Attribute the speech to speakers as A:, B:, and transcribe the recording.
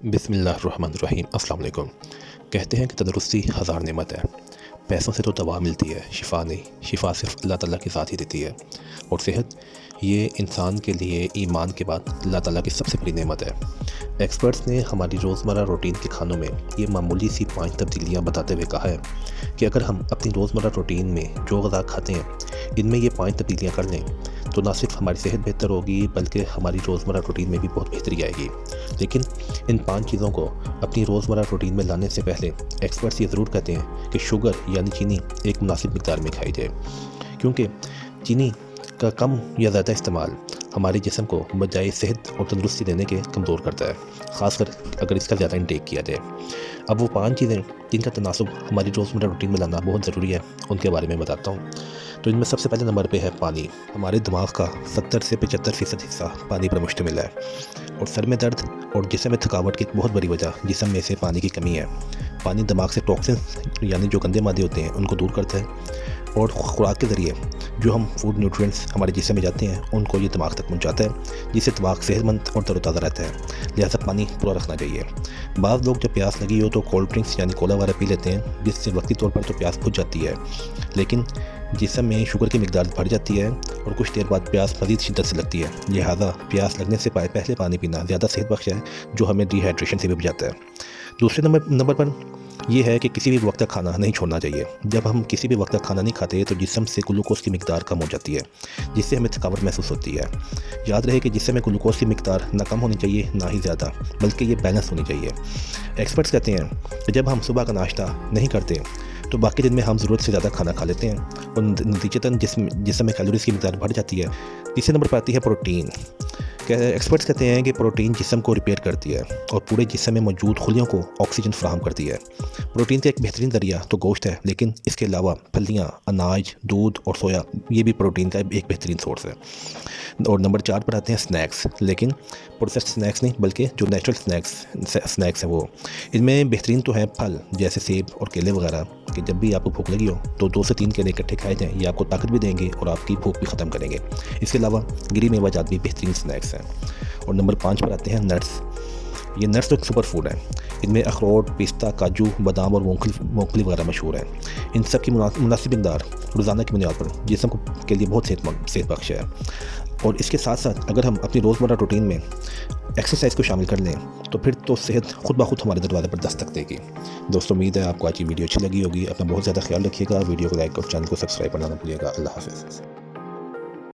A: بسم اللہ الرحمن الرحیم۔ السلام علیکم۔ کہتے ہیں کہ تندرستی ہزار نعمت ہے، پیسوں سے تو دوا ملتی ہے، شفا نہیں، شفا صرف اللہ تعالیٰ کے ذات ہی دیتی ہے، اور صحت یہ انسان کے لیے ایمان کے بعد اللہ تعالیٰ کی سب سے بڑی نعمت ہے۔ ایکسپرٹس نے ہماری روزمرہ روٹین کے کھانوں میں یہ معمولی سی 5 تبدیلیاں بتاتے ہوئے کہا ہے کہ اگر ہم اپنی روزمرہ روٹین میں جو غذا کھاتے ہیں ان میں یہ 5 تبدیلیاں کر لیں تو نہ صرف ہماری صحت بہتر ہوگی بلکہ ہماری روزمرہ روٹین میں بھی بہت بہتری آئے گی۔ لیکن ان 5 چیزوں کو اپنی روزمرہ روٹین میں لانے سے پہلے ایکسپرٹس یہ ضرور کہتے ہیں کہ شوگر یعنی چینی ایک مناسب مقدار میں کھائی جائے، کیونکہ چینی کا کم یا زیادہ استعمال ہمارے جسم کو بجائے صحت اور تندرستی دینے کے کمزور کرتا ہے، خاص کر اگر اس کا زیادہ انٹیک کیا جائے۔ اب وہ 5 چیزیں جن کا تناسب ہماری روزمرہ روٹین میں لانا بہت ضروری ہے، ان کے بارے میں بتاتا ہوں۔ تو ان میں سب سے پہلے نمبر پہ ہے پانی۔ ہمارے دماغ کا 70 سے 75% حصہ پانی پر مشتمل ہے، اور سر میں درد اور جسم میں تھکاوٹ کی ایک بہت بڑی وجہ جسم میں سے پانی کی کمی ہے۔ پانی دماغ سے ٹاکسنز یعنی جو گندے مادے ہوتے ہیں ان کو دور کرتا ہے، اور خوراک کے ذریعے جو ہم فوڈ نیوٹرینٹس ہمارے جسم میں جاتے ہیں ان کو یہ دماغ تک پہنچاتا ہے، جس سے دماغ صحت مند اور تر و تازہ رہتا ہے۔ لہٰذا پانی پورا رکھنا چاہیے۔ بعض لوگ جب پیاس لگی ہو تو کولڈ ڈرنکس یعنی کولا وغیرہ پی لیتے ہیں، جس سے وقتی طور پر تو پیاس بجھ جاتی ہے، لیکن جسم میں شوگر کی مقدار بڑھ جاتی ہے اور کچھ دیر بعد پیاس مزید شدت سے لگتی ہے۔ لہٰذا پیاس لگنے سے پہلے پانی پینا زیادہ صحت بخش ہے، جو ہمیں ڈی ہائیڈریشن سے بھی بچاتا ہے۔ دوسرے نمبر پر یہ ہے کہ کسی بھی وقت تک کھانا نہیں چھوڑنا چاہیے۔ جب ہم کسی بھی وقت تک کھانا نہیں کھاتے تو جسم سے گلوکوز کی مقدار کم ہو جاتی ہے، جس سے ہمیں تھکاوٹ محسوس ہوتی ہے۔ یاد رہے کہ جسم میں گلوکوز کی مقدار نہ کم ہونی چاہیے نہ ہی زیادہ، بلکہ یہ بیلنس ہونی چاہیے۔ ایکسپرٹس کہتے ہیں کہ جب ہم صبح کا ناشتہ نہیں کرتے تو باقی دن میں ہم ضرورت سے زیادہ کھانا کھا لیتے ہیں، اور نتیجتاً جسم میں کیلوریز کی مقدار بڑھ جاتی ہے۔ تیسرے نمبر پر آتی ہے پروٹین۔ ایکسپرٹس کہتے ہیں کہ پروٹین جسم کو ریپیئر کرتی ہے اور پورے جسم میں موجود خلیوں کو آکسیجن فراہم کرتی ہے۔ پروٹین کا ایک بہترین ذریعہ تو گوشت ہے، لیکن اس کے علاوہ پھلیاں، اناج، دودھ اور سویا یہ بھی پروٹین کا ایک بہترین سورس ہے۔ اور نمبر 4 پر آتے ہیں سنیکس، لیکن پروسیسڈ سنیکس نہیں بلکہ جو نیچرل سنیکس ہیں وہ۔ ان میں بہترین تو ہیں پھل جیسے سیب اور کیلے وغیرہ، کہ جب بھی آپ کو بھوک لگی ہو تو 2 سے 3 کیلے اکٹھے کھائے جائیں، یہ آپ کو طاقت بھی دیں گے اور آپ کی بھوک بھی ختم کریں گے۔ اس کے علاوہ گری میوہ جات بھی بہترین سنیکس ہیں۔ اور نمبر 5 پر آتے ہیں نٹس۔ یہ نٹس ایک سپر فوڈ ہے، ان میں اخروٹ، پستہ، کاجو، بادام اور مونگپھلی وغیرہ مشہور ہیں۔ ان سب کی مناسب مقدار روزانہ کی بنیاد پر جسم کے لیے بہت صحت بخش ہے۔ اور اس کے ساتھ ساتھ اگر ہم اپنی روزمرہ روٹین میں ایکسرسائز کو شامل کر لیں تو پھر تو صحت خود بخود ہمارے دروازے پر دستک دے گی۔ دوستو، امید ہے آپ کو آج کی ویڈیو اچھی لگی ہوگی۔ اپنا بہت زیادہ خیال رکھیے گا، ویڈیو کو لائک اور چینل کو سبسکرائب کرنا نہ بھولیے گا۔ اللہ حافظ۔